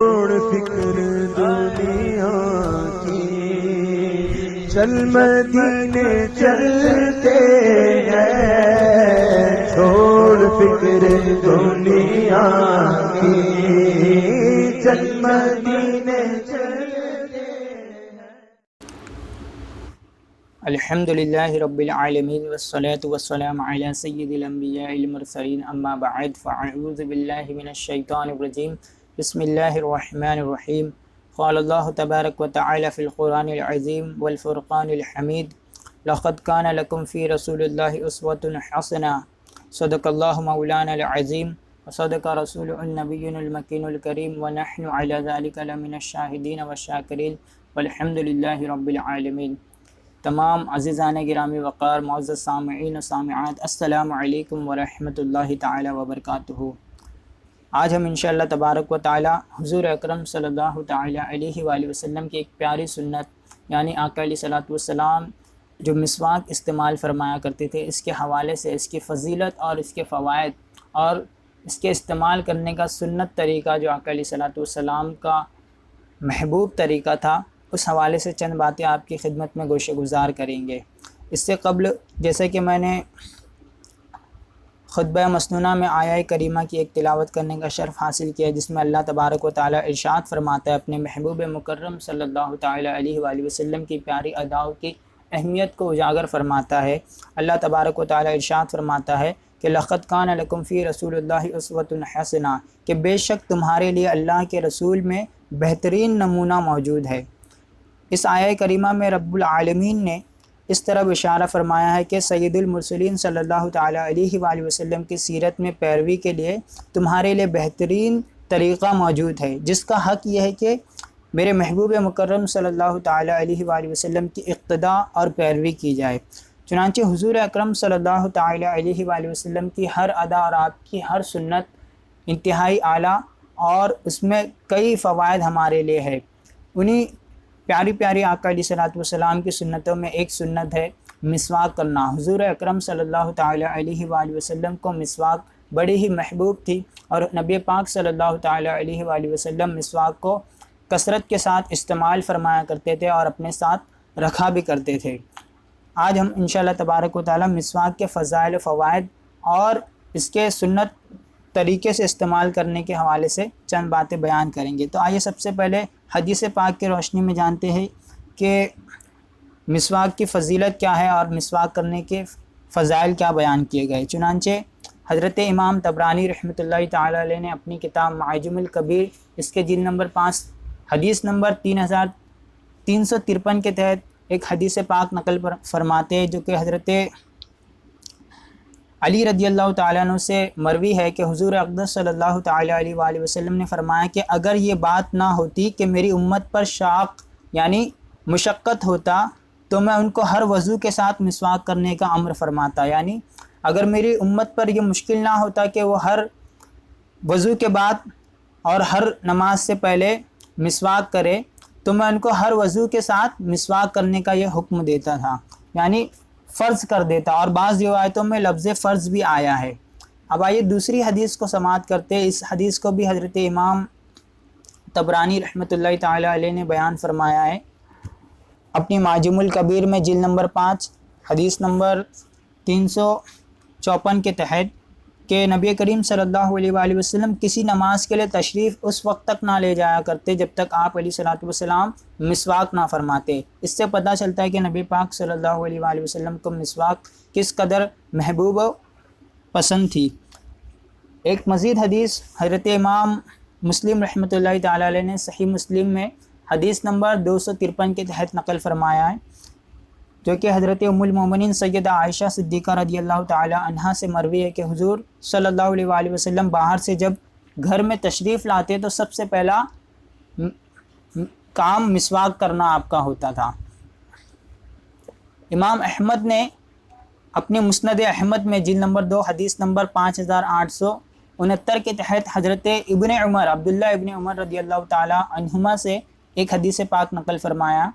چھوڑ فکر دنیا کی، چل مدینے چلتے ہیں، چھوڑ فکر دنیا کی، چل مدینے چلتے ہیں۔ الحمدللہ رب العالمین والصلاة والسلام علی سید الانبیاء المرسلین، اما بعد فاعوذ باللہ من الشیطان الرجیم، بسم اللہ الرحمن الرحیم۔ قال اللہ تبارک و تعالی فی القرآن العظیم والفرقان الحمید، لقد کان لکم فی رسول اللہ اسوۃ حسنہ، صدق اللہ مولانا العظیم وصدق رسول النبی المکین الکریم، ونحن علی ذلک لمن الشاہدین والشاکرین والحمدللہ رب العالمین۔ تمام عزیزان گرامی وقار، معزز سامعین و سامعات، السلام علیکم ورحمۃ اللہ تعالی وبرکاتہ۔ آج ہم انشاءاللہ تبارک و تعالی حضور اکرم صلی اللہ تعالی علیہ وآلہ وسلم کی ایک پیاری سنت، یعنی آقا علیہ الصلوۃ والسلام جو مسواک استعمال فرمایا کرتے تھے، اس کے حوالے سے اس کی فضیلت اور اس کے فوائد اور اس کے استعمال کرنے کا سنت طریقہ جو آقا علیہ الصلوۃ والسلام کا محبوب طریقہ تھا، اس حوالے سے چند باتیں آپ کی خدمت میں گوشہ گزار کریں گے۔ اس سے قبل جیسے کہ میں نے خطبہ مسنونہ میں آیہ کریمہ کی ایک تلاوت کرنے کا شرف حاصل کیا، جس میں اللہ تبارک و تعالی ارشاد فرماتا ہے، اپنے محبوب مکرم صلی اللہ تعالی علیہ وآلہ وسلم کی پیاری اداؤں کی اہمیت کو اجاگر فرماتا ہے۔ اللہ تبارک و تعالی ارشاد فرماتا ہے کہ لقد کان لکم فی رسول اللہ اسوۃ حسنہ، کہ بے شک تمہارے لیے اللہ کے رسول میں بہترین نمونہ موجود ہے۔ اس آیہ کریمہ میں رب العالمین نے اس طرح اشارہ فرمایا ہے کہ سید المرسلین صلی اللہ تعالی علیہ وآلہ وسلم کی سیرت میں پیروی کے لیے تمہارے لیے بہترین طریقہ موجود ہے، جس کا حق یہ ہے کہ میرے محبوب مکرم صلی اللہ تعالی علیہ وآلہ وسلم کی اقتداء اور پیروی کی جائے۔ چنانچہ حضور اکرم صلی اللہ تعالی علیہ وآلہ وسلم کی ہر ادا اور آپ کی ہر سنت انتہائی اعلیٰ اور اس میں کئی فوائد ہمارے لیے ہے۔ انہی پیاری پیاری آقا علیہ الصلوۃ والسلام کی سنتوں میں ایک سنت ہے مسواک کرنا۔ حضور اکرم صلی اللہ تعالی علیہ وآلہ وسلم کو مسواک بڑی ہی محبوب تھی، اور نبی پاک صلی اللہ تعالی علیہ وآلہ وسلم مسواک کو کثرت کے ساتھ استعمال فرمایا کرتے تھے اور اپنے ساتھ رکھا بھی کرتے تھے۔ آج ہم انشاءاللہ تبارک و تعالی مسواک کے فضائل و فوائد اور اس کے سنت طریقے سے استعمال کرنے کے حوالے سے چند باتیں بیان کریں گے۔ تو آئیے سب سے پہلے حدیث پاک کی روشنی میں جانتے ہیں کہ مسواک کی فضیلت کیا ہے اور مسواک کرنے کے فضائل کیا بیان کیے گئے۔ چنانچہ حضرت امام طبرانی رحمۃ اللہ تعالی علیہ نے اپنی کتاب معجم الکبیر، اس کے جلد نمبر 5 حدیث نمبر 3353 کے تحت ایک حدیث پاک نقل فرماتے ہیں، جو کہ حضرت علی رضی اللہ تعالیٰ عنہ سے مروی ہے کہ حضور اقدس صلی اللہ تعالیٰ علیہ وآلہ وسلم نے فرمایا کہ اگر یہ بات نہ ہوتی کہ میری امت پر شاق یعنی مشقت ہوتا تو میں ان کو ہر وضو کے ساتھ مسواک کرنے کا امر فرماتا، یعنی اگر میری امت پر یہ مشکل نہ ہوتا کہ وہ ہر وضو کے بعد اور ہر نماز سے پہلے مسواک کرے، تو میں ان کو ہر وضو کے ساتھ مسواک کرنے کا یہ حکم دیتا تھا، یعنی فرض کر دیتا، اور بعض روایتوں میں لفظ فرض بھی آیا ہے۔ اب آئیے دوسری حدیث کو سماعت کرتے ہیں۔ اس حدیث کو بھی حضرت امام طبرانی رحمۃ اللہ تعالی علیہ نے بیان فرمایا ہے اپنی معجم الکبیر میں جلد نمبر 5 حدیث نمبر 354 کے تحت کہ نبی کریم صلی اللہ علیہ وآلہ وسلم کسی نماز کے لیے تشریف اس وقت تک نہ لے جایا کرتے جب تک آپ علیہ الصلوۃ والسلام مسواک نہ فرماتے۔ اس سے پتہ چلتا ہے کہ نبی پاک صلی اللہ علیہ وآلہ وسلم کو مسواک کس قدر محبوب و پسند تھی۔ ایک مزید حدیث حضرت امام مسلم رحمۃ اللہ تعالی علیہ نے صحیح مسلم میں حدیث نمبر 253 کے تحت نقل فرمایا ہے، جو کہ حضرت ام المومنین سیدہ عائشہ صدیقہ رضی اللہ تعالی عنہا سے مروی ہے کہ حضور صلی اللہ علیہ وآلہ وسلم باہر سے جب گھر میں تشریف لاتے تو سب سے پہلا کام مسواک کرنا آپ کا ہوتا تھا۔ امام احمد نے اپنے مسند احمد میں جلد نمبر 2 حدیث نمبر 5869 کے تحت حضرت ابن عمر عبداللہ ابن عمر رضی اللہ تعالی عنہما سے ایک حدیث پاک نقل فرمایا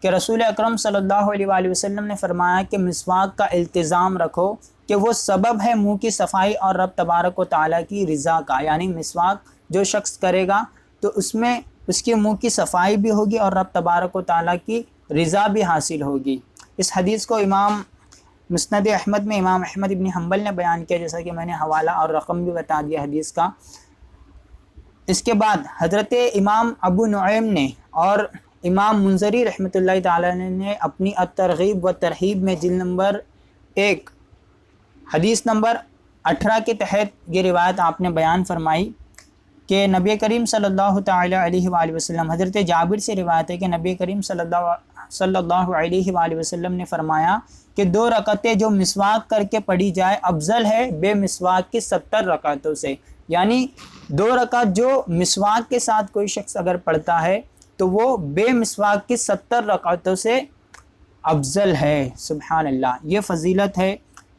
کہ رسول اکرم صلی اللہ علیہ وآلہ وسلم نے فرمایا کہ مسواک کا التزام رکھو کہ وہ سبب ہے منہ کی صفائی اور رب تبارک و تعالیٰ کی رضا کا، یعنی مسواک جو شخص کرے گا تو اس میں اس کے منہ کی صفائی بھی ہوگی اور رب تبارک و تعالیٰ کی رضا بھی حاصل ہوگی۔ اس حدیث کو امام مسند احمد میں امام احمد ابن حنبل نے بیان کیا، جیسا کہ میں نے حوالہ اور رقم بھی بتا دیا حدیث کا۔ اس کے بعد حضرت امام ابو نعیم نے اور امام منذری رحمۃ اللہ تعالیٰ نے اپنی الترغیب و ترہیب میں جلد نمبر 1 حدیث نمبر 18 کے تحت یہ روایت آپ نے بیان فرمائی کہ نبی کریم صلی اللہ تعالیٰ علیہ وآلہ وسلم، حضرت جابر سے روایت ہے کہ نبی کریم صلی اللہ علیہ وآلہ وسلم نے فرمایا کہ 2 رکعتیں جو مسواک کر کے پڑھی جائے افضل ہے بے مسواک کی 70 رکعتوں سے، یعنی 2 رکعت جو مسواک کے ساتھ کوئی شخص اگر پڑھتا ہے تو وہ بے مسواک کی 70 رکعتوں سے افضل ہے۔ سبحان اللہ، یہ فضیلت ہے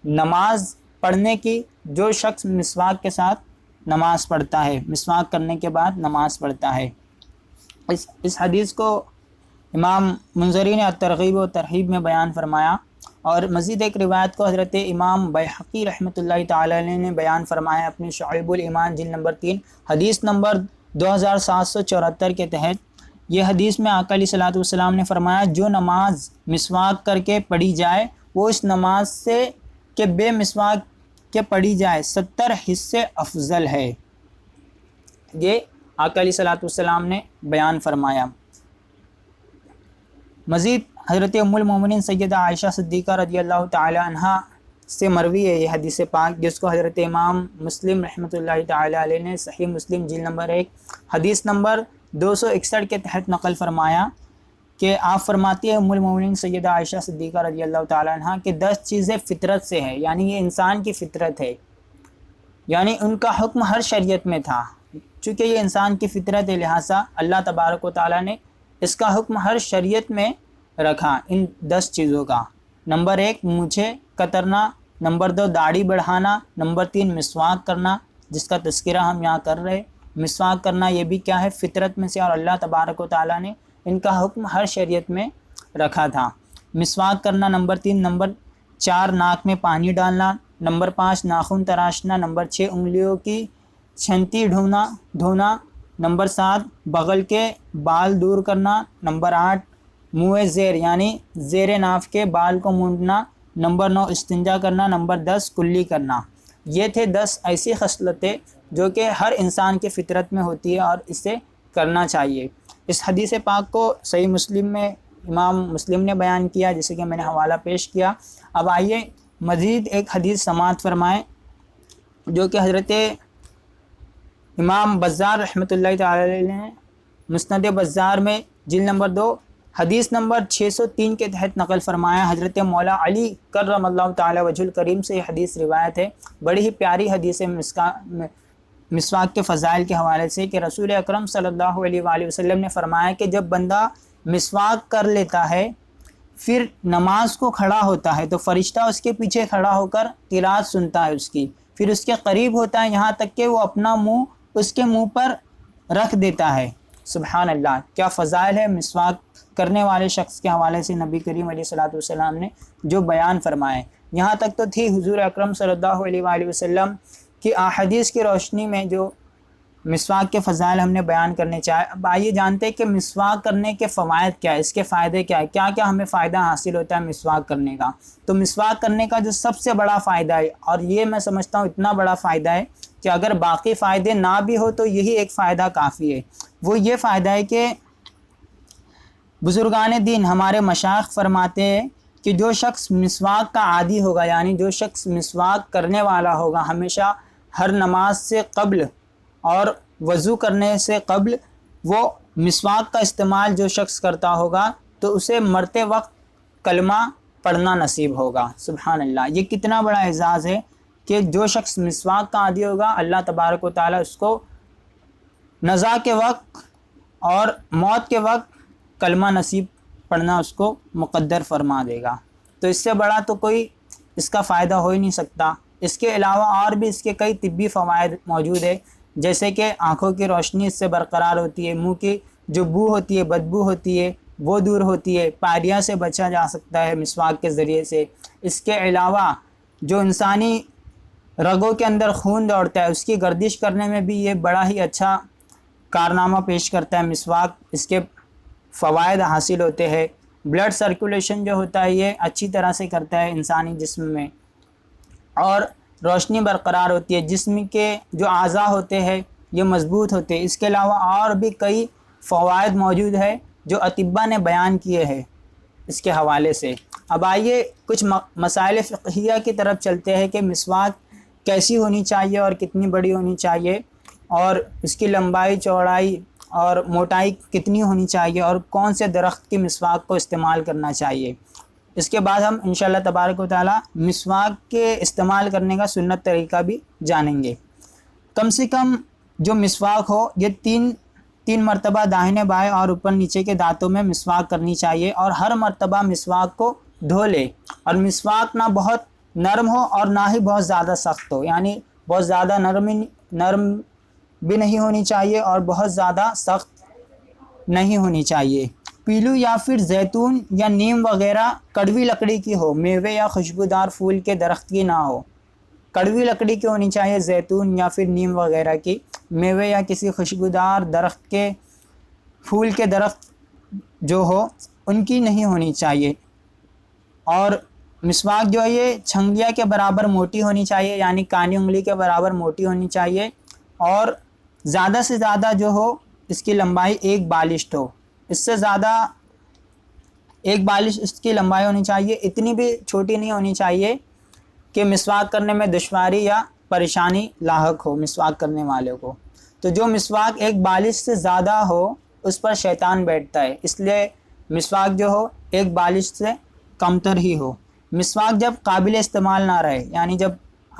نماز پڑھنے کی جو شخص مسواک کے ساتھ نماز پڑھتا ہے، مسواک کرنے کے بعد نماز پڑھتا ہے۔ اس حدیث کو امام منذری نے الترغیب و ترہیب میں بیان فرمایا، اور مزید ایک روایت کو حضرت امام بیہقی رحمۃ اللہ تعالی علیہ نے بیان فرمایا اپنے شعیب الایمان جلد نمبر 3 حدیث نمبر 2774 کے تحت۔ یہ حدیث میں آقا علیہ الصلوۃ والسلام نے فرمایا جو نماز مسواک کر کے پڑھی جائے وہ اس نماز سے کہ بے مسواک کے پڑھی جائے 70 حصے افضل ہے۔ یہ آقا علیہ الصلوۃ والسلام نے بیان فرمایا۔ مزید حضرت ام المومنین سیدہ عائشہ صدیقہ رضی اللہ تعالی عنہا سے مروی ہے یہ حدیث پاک، جس کو حضرت امام مسلم رحمۃ اللہ تعالی علیہ نے صحیح مسلم جلد نمبر 1 حدیث نمبر 261 کے تحت نقل فرمایا کہ آپ فرماتی ہے ام المومنین سیدہ عائشہ صدیقہ رضی اللہ تعالی عنہا کہ 10 چیزیں فطرت سے ہے، یعنی یہ انسان کی فطرت ہے، یعنی ان کا حکم ہر شریعت میں تھا، چونکہ یہ انسان کی فطرت ہے لہٰذا اللہ تبارک و تعالیٰ نے اس کا حکم ہر شریعت میں رکھا ان 10 چیزوں کا۔ نمبر 1 مونچھیں کترنا، نمبر 2 داڑھی بڑھانا، نمبر 3 مسواک کرنا جس کا تذکرہ ہم یہاں کر رہے۔ مسواک کرنا یہ بھی کیا ہے فطرت میں سے، اور اللہ تبارک و تعالیٰ نے ان کا حکم ہر شریعت میں رکھا تھا۔ مسواک کرنا نمبر 3، نمبر 4 ناک میں پانی ڈالنا، نمبر 5 ناخن تراشنا، نمبر 6 انگلیوں کی چھنتی دھونا، نمبر 7 بغل کے بال دور کرنا، نمبر 8 منہ زیر یعنی زیر ناف کے بال کو مونڈنا، نمبر 9 استنجا کرنا، نمبر 10 کلی کرنا۔ یہ تھے 10 ایسی خصلتیں جو کہ ہر انسان کی فطرت میں ہوتی ہے اور اسے کرنا چاہیے۔ اس حدیث پاک کو صحیح مسلم میں امام مسلم نے بیان کیا، جیسے کہ میں نے حوالہ پیش کیا۔ اب آئیے مزید ایک حدیث سماعت فرمائیں جو کہ حضرت امام بزار رحمۃ اللہ تعالی علیہ نے مسند بزار میں جلد نمبر 2 حدیث نمبر 603 کے تحت نقل فرمایا۔ حضرت مولا علی کرم اللہ تعالی وجہ الکریم سے یہ حدیث روایت ہے، بڑی ہی پیاری حدیث ہے مسواک کے فضائل کے حوالے سے کہ رسول اکرم صلی اللہ علیہ وآلہ وسلم نے فرمایا کہ جب بندہ مسواک کر لیتا ہے پھر نماز کو کھڑا ہوتا ہے تو فرشتہ اس کے پیچھے کھڑا ہو کر قرات سنتا ہے اس کی، پھر اس کے قریب ہوتا ہے یہاں تک کہ وہ اپنا منہ اس کے منہ پر رکھ دیتا ہے۔ سبحان اللہ، کیا فضائل ہے مسواک کرنے والے شخص کے حوالے سے نبی کریم علیہ الصلوۃ والسلام نے جو بیان فرمائے۔ یہاں تک تو تھی حضور اکرم صلی اللہ علیہ وآلہ وسلم کی احادیث کی روشنی میں جو مسواک کے فضائل ہم نے بیان کرنے چاہے۔ اب آئیے جانتے ہیں کہ مسواک کرنے کے فوائد کیا ہے، اس کے فائدے کیا ہے، کیا کیا ہمیں فائدہ حاصل ہوتا ہے مسواک کرنے کا۔ تو مسواک کرنے کا جو سب سے بڑا فائدہ ہے، اور یہ میں سمجھتا ہوں اتنا بڑا فائدہ ہے کہ اگر باقی فائدے نہ بھی ہو تو یہی ایک فائدہ کافی ہے، وہ یہ فائدہ ہے کہ بزرگان دین ہمارے مشائخ فرماتے ہیں کہ جو شخص مسواک کا عادی ہوگا، یعنی جو شخص مسواک کرنے والا ہوگا، ہمیشہ ہر نماز سے قبل اور وضو کرنے سے قبل وہ مسواک کا استعمال جو شخص کرتا ہوگا تو اسے مرتے وقت کلمہ پڑھنا نصیب ہوگا۔ سبحان اللہ، یہ کتنا بڑا اعزاز ہے کہ جو شخص مسواک کا عادی ہوگا اللہ تبارک و تعالیٰ اس کو نزا کے وقت اور موت کے وقت کلمہ نصیب پڑھنا اس کو مقدر فرما دے گا۔ تو اس سے بڑا تو کوئی اس کا فائدہ ہو ہی نہیں سکتا۔ اس کے علاوہ اور بھی اس کے کئی طبی فوائد موجود ہے، جیسے کہ آنکھوں کی روشنی اس سے برقرار ہوتی ہے، منہ کی جو بو ہوتی ہے، بدبو ہوتی ہے وہ دور ہوتی ہے، پائریاں سے بچا جا سکتا ہے مسواک کے ذریعے سے۔ اس کے علاوہ جو انسانی رگوں کے اندر خون دوڑتا ہے اس کی گردش کرنے میں بھی یہ بڑا ہی اچھا کارنامہ پیش کرتا ہے مسواک، اس کے فوائد حاصل ہوتے ہیں۔ بلڈ سرکولیشن جو ہوتا ہے یہ اچھی طرح سے کرتا ہے انسانی جسم میں، اور روشنی برقرار ہوتی ہے، جسم کے جو اعضاء ہوتے ہیں یہ مضبوط ہوتے ہیں۔ اس کے علاوہ اور بھی کئی فوائد موجود ہے جو اطباء نے بیان کیے ہیں اس کے حوالے سے۔ اب آئیے کچھ مسائل فقہیہ کی طرف چلتے ہیں کہ مسواک کیسی ہونی چاہیے اور کتنی بڑی ہونی چاہیے، اور اس کی لمبائی، چوڑائی اور موٹائی کتنی ہونی چاہیے، اور کون سے درخت کی مسواک کو استعمال کرنا چاہیے۔ اس کے بعد ہم انشاءاللہ تبارک و تعالی مسواک کے استعمال کرنے کا سنت طریقہ بھی جانیں گے۔ کم سے کم جو مسواک ہو یہ تین مرتبہ داہنے بائیں اور اوپر نیچے کے دانتوں میں مسواک کرنی چاہیے، اور ہر مرتبہ مسواک کو دھو لے، اور مسواک نہ بہت نرم ہو اور نہ ہی بہت زیادہ سخت ہو، یعنی بہت زیادہ نرم بھی نہیں ہونی چاہیے اور بہت زیادہ سخت نہیں ہونی چاہیے۔ پیلو یا پھر زیتون یا نیم وغیرہ کڑوی لکڑی کی ہو، میوے یا خوشبودار پھول کے درخت کی نہ ہو۔ کڑوی لکڑی کی ہونی چاہیے، زیتون یا پھر نیم وغیرہ کی، میوے یا کسی خوشبودار درخت کے پھول کے درخت جو ہو ان کی نہیں ہونی چاہیے۔ اور مسواک جو ہے یہ چھنگلیا کے برابر موٹی ہونی چاہیے، یعنی کانی انگلی کے برابر موٹی ہونی چاہیے، اور زیادہ سے زیادہ جو ہو اس کی لمبائی 1 بالشت ہو، اس سے زیادہ 1 بالشت اس کی لمبائی ہونی چاہیے، اتنی بھی چھوٹی نہیں ہونی چاہیے کہ مسواک کرنے میں دشواری یا پریشانی لاحق ہو مسواک کرنے والے کو۔ تو جو مسواک 1 بالشت سے زیادہ ہو اس پر شیطان بیٹھتا ہے، اس لیے مسواک جو ہو 1 بالشت سے کمتر ہی ہو۔ مسواک جب قابل استعمال نہ رہے، یعنی جب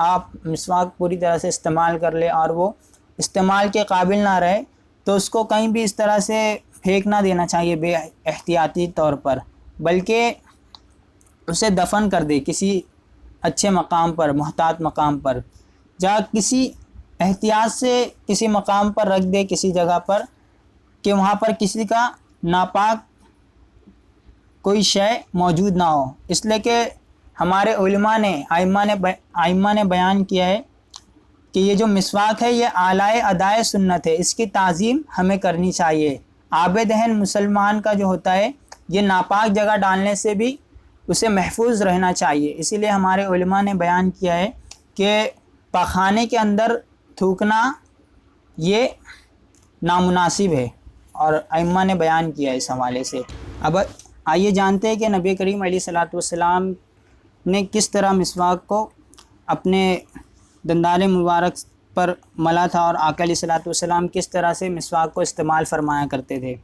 آپ مسواک پوری طرح سے استعمال کر لے اور وہ استعمال کے قابل نہ رہے تو اس کو کہیں بھی اس طرح سے پھینک نہ دینا چاہیے بے احتیاطی طور پر، بلکہ اسے دفن کر دے کسی اچھے مقام پر، محتاط مقام پر، جہاں کسی احتیاط سے کسی مقام پر رکھ دے، کسی جگہ پر کہ وہاں پر کسی کا ناپاک کوئی شے موجود نہ ہو۔ اس لیے کہ ہمارے علماء نے ائمہ نے بیان کیا ہے کہ یہ جو مسواک ہے یہ اعلیٰ ادائے سنت ہے، اس کی تعظیم ہمیں کرنی چاہیے۔ آب دہن مسلمان کا جو ہوتا ہے یہ ناپاک جگہ ڈالنے سے بھی اسے محفوظ رہنا چاہیے، اسی لیے ہمارے علماء نے بیان کیا ہے کہ پاخانے کے اندر تھوکنا یہ نامناسب ہے، اور ائمہ نے بیان کیا ہے اس حوالے سے۔ اب آئیے جانتے ہیں کہ نبی کریم علیہ الصلوۃ والسلام نے کس طرح مسواک کو اپنے دندان مبارک پر ملا تھا، اور آقا علیہ الصلوۃ والسلام کس طرح سے مسواک کو استعمال فرمایا کرتے تھے۔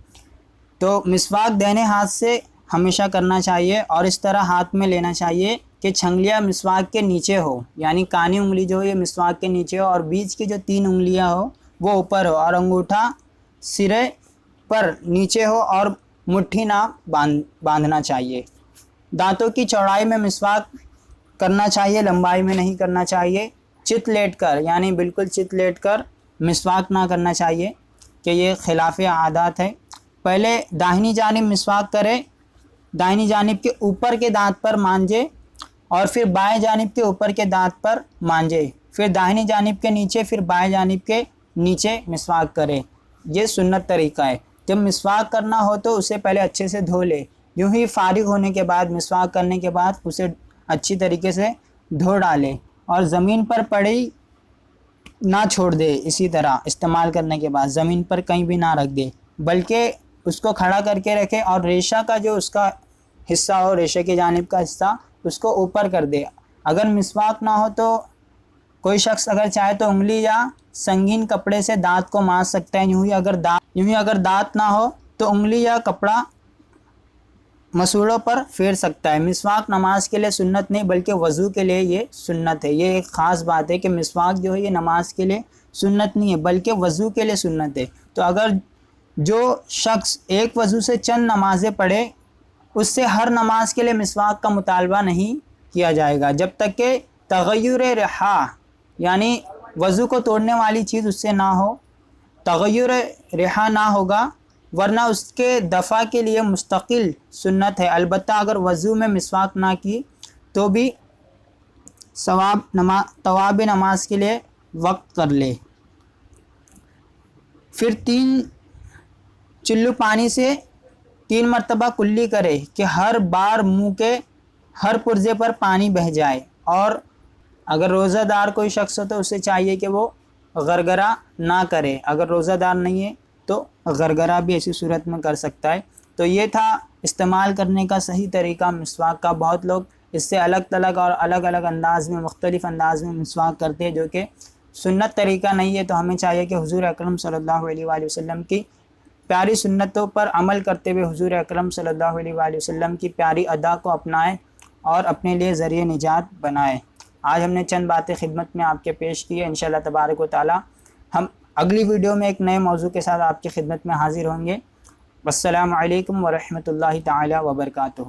تو مسواک دہنے ہاتھ سے ہمیشہ کرنا چاہیے، اور اس طرح ہاتھ میں لینا چاہیے کہ چھنگلیا مسواک کے نیچے ہو، یعنی کانی انگلی جو ہے یہ مسواک کے نیچے ہو، اور بیچ کی جو 3 انگلیاں ہو وہ اوپر ہو، اور انگوٹھا سرے پر نیچے ہو، اور مٹھی نہ باندھنا چاہیے۔ دانتوں کی چوڑائی میں مسواک کرنا چاہیے، لمبائی میں نہیں کرنا چاہیے۔ چت لیٹ کر، یعنی بالکل چت لیٹ کر مسواک نہ کرنا چاہیے کہ یہ خلاف عادات ہے۔ پہلے داہنی جانب مسواک کرے، داہنی جانب کے اوپر کے دانت پر مانجے، اور پھر بائیں جانب کے اوپر کے دانت پر مانجے، پھر داہنی جانب کے نیچے، پھر بائیں جانب کے نیچے مسواک کرے۔ یہ سنت طریقہ ہے۔ جب مسواک کرنا ہو تو اسے پہلے اچھے سے دھو لے، یوں ہی فارغ ہونے کے بعد مسواک کرنے کے بعد اسے اچھی طریقے سے دھو ڈالے، اور زمین پر پڑی نہ چھوڑ دے، اسی طرح استعمال کرنے کے بعد زمین پر کہیں بھی نہ رکھ دے، بلکہ اس کو کھڑا کر کے رکھے، اور ریشہ کا جو اس کا حصہ ہو، ریشے کی جانب کا حصہ، اس کو اوپر کر دے۔ اگر مسواک نہ ہو تو کوئی شخص اگر چاہے تو انگلی یا سنگین کپڑے سے دانت کو مانجھ سکتا ہے، یوں ہی اگر دانت نہ ہو تو انگلی یا کپڑا مسوڑوں پر پھیر سکتا ہے۔ مسواک نماز کے لیے سنت نہیں بلکہ وضو کے لیے یہ سنت ہے۔ یہ ایک خاص بات ہے کہ مسواک جو ہے یہ نماز کے لیے سنت نہیں ہے بلکہ وضو کے لیے سنت ہے۔ تو اگر جو شخص ایک وضو سے چند نمازیں پڑھے اس سے ہر نماز کے لیے مسواک کا مطالبہ نہیں کیا جائے گا، جب تک کہ تغیر رحا، یعنی وضو کو توڑنے والی چیز اس سے نہ ہو، تغیر رحا نہ ہوگا، ورنہ اس کے دفع کے لیے مستقل سنت ہے۔ البتہ اگر وضو میں مسواک نہ کی تو بھی طواب نماز کے لیے وقت کر لے۔ پھر 3 چلو پانی سے 3 مرتبہ کلی کرے کہ ہر بار منہ کے ہر پرزے پر پانی بہہ جائے۔ اور اگر روزہ دار کوئی شخص ہو تو اسے چاہیے کہ وہ غرغرہ نہ کرے، اگر روزہ دار نہیں ہے تو غرغرہ بھی ایسی صورت میں کر سکتا ہے۔ تو یہ تھا استعمال کرنے کا صحیح طریقہ مسواک کا۔ بہت لوگ اس سے الگ تلگ اور الگ الگ انداز میں، مختلف انداز میں مسواک کرتے ہیں، جو کہ سنت طریقہ نہیں ہے۔ تو ہمیں چاہیے کہ حضور اکرم صلی اللہ علیہ وآلہ وسلم کی پیاری سنتوں پر عمل کرتے ہوئے حضور اکرم صلی اللہ علیہ وآلہ وسلم کی پیاری ادا کو اپنائیں اور اپنے لیے ذریعہ نجات بنائیں۔ آج ہم نے چند باتیں خدمت میں آپ کے پیش کی ہے۔ انشاءاللہ تبارک و تعالی ہم اگلی ویڈیو میں ایک نئے موضوع کے ساتھ آپ کی خدمت میں حاضر ہوں گے۔ والسلام علیکم ورحمۃ اللہ تعالی وبرکاتہ۔